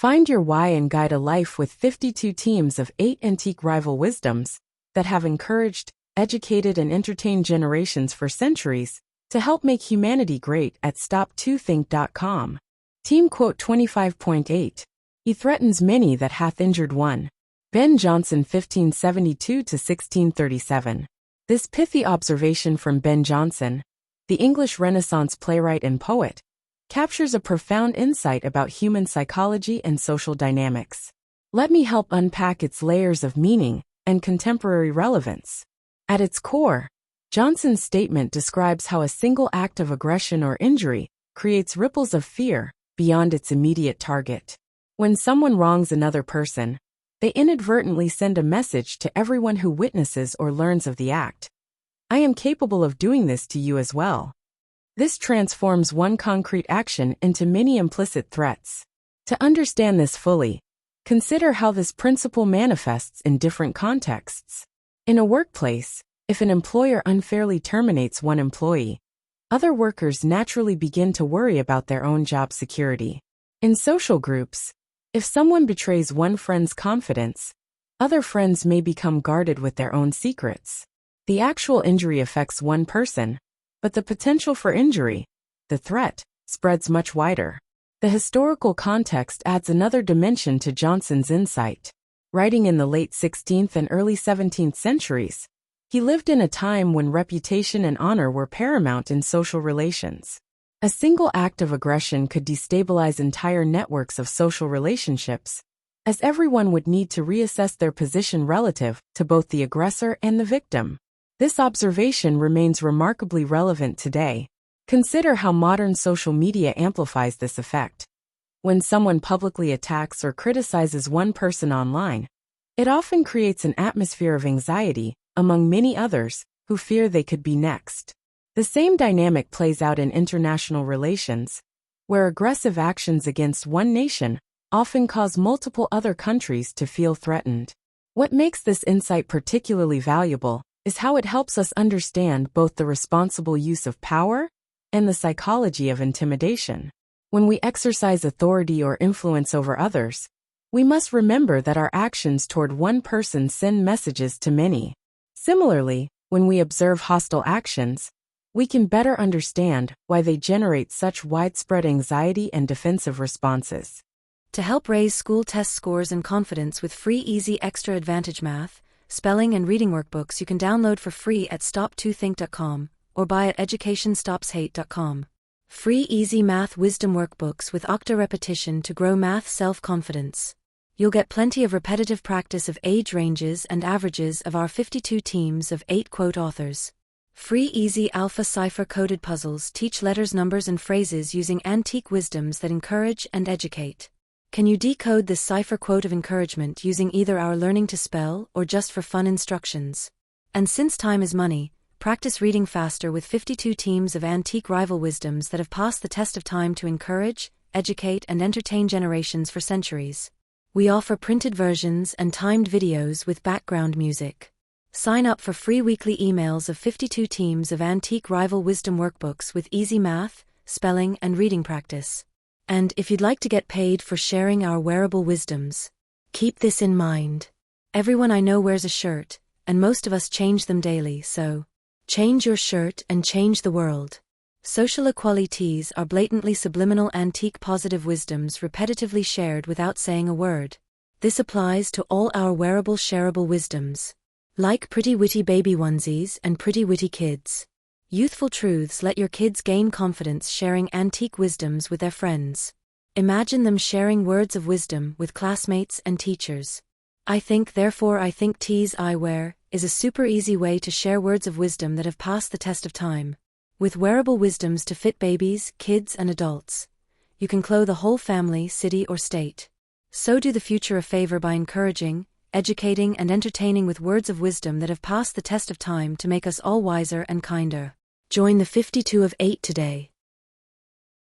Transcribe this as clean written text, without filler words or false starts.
Find your why and guide a life with 52 teams of 8 antique rival wisdoms that have encouraged, educated, and entertained generations for centuries to help make humanity great at stop2think.com. Team quote 25.8. He threatens many that hath injured one. Ben Jonson 1572–1637. This pithy observation from Ben Jonson, the English Renaissance playwright and poet, captures a profound insight about human psychology and social dynamics. Let me help unpack its layers of meaning and contemporary relevance. At its core, Jonson's statement describes how a single act of aggression or injury creates ripples of fear beyond its immediate target. When someone wrongs another person, they inadvertently send a message to everyone who witnesses or learns of the act. I am capable of doing this to you as well. This transforms one concrete action into many implicit threats. To understand this fully, consider how this principle manifests in different contexts. In a workplace, if an employer unfairly terminates one employee, other workers naturally begin to worry about their own job security. In social groups, if someone betrays one friend's confidence, other friends may become guarded with their own secrets. The actual injury affects one person, but the potential for injury, the threat, spreads much wider. The historical context adds another dimension to Jonson's insight. Writing in the late 16th and early 17th centuries, he lived in a time when reputation and honor were paramount in social relations. A single act of aggression could destabilize entire networks of social relationships, as everyone would need to reassess their position relative to both the aggressor and the victim. This observation remains remarkably relevant today. Consider how modern social media amplifies this effect. When someone publicly attacks or criticizes one person online, it often creates an atmosphere of anxiety among many others who fear they could be next. The same dynamic plays out in international relations, where aggressive actions against one nation often cause multiple other countries to feel threatened. What makes this insight particularly valuable is how it helps us understand both the responsible use of power and the psychology of intimidation. When we exercise authority or influence over others, we must remember that our actions toward one person send messages to many. Similarly, when we observe hostile actions, we can better understand why they generate such widespread anxiety and defensive responses. To help raise school test scores and confidence with free easy extra advantage math, spelling and reading workbooks you can download for free at stop2think.com or buy at educationstopshate.com. Free easy math wisdom workbooks with octa repetition to grow math self-confidence. You'll get plenty of repetitive practice of age ranges and averages of our 52 teams of 8 quote authors. Free easy alpha cipher-coded puzzles teach letters, numbers, and phrases using antique wisdoms that encourage and educate. Can you decode this cipher quote of encouragement using either our learning to spell or just for fun instructions? And since time is money, practice reading faster with 52 teams of antique rival wisdoms that have passed the test of time to encourage, educate, and entertain generations for centuries. We offer printed versions and timed videos with background music. Sign up for free weekly emails of 52 teams of antique rival wisdom workbooks with easy math, spelling, and reading practice. And if you'd like to get paid for sharing our wearable wisdoms, keep this in mind. Everyone I know wears a shirt, and most of us change them daily, so change your shirt and change the world. Social equalities are blatantly subliminal antique positive wisdoms repetitively shared without saying a word. This applies to all our wearable shareable wisdoms. Like pretty witty baby onesies and pretty witty kids. Youthful truths let your kids gain confidence sharing antique wisdoms with their friends. Imagine them sharing words of wisdom with classmates and teachers. I think therefore I think tees I wear is a super easy way to share words of wisdom that have passed the test of time. With wearable wisdoms to fit babies, kids, and adults, you can clothe a whole family, city, or state. So do the future a favor by encouraging, educating, and entertaining with words of wisdom that have passed the test of time to make us all wiser and kinder. Join the 52 of 8 today.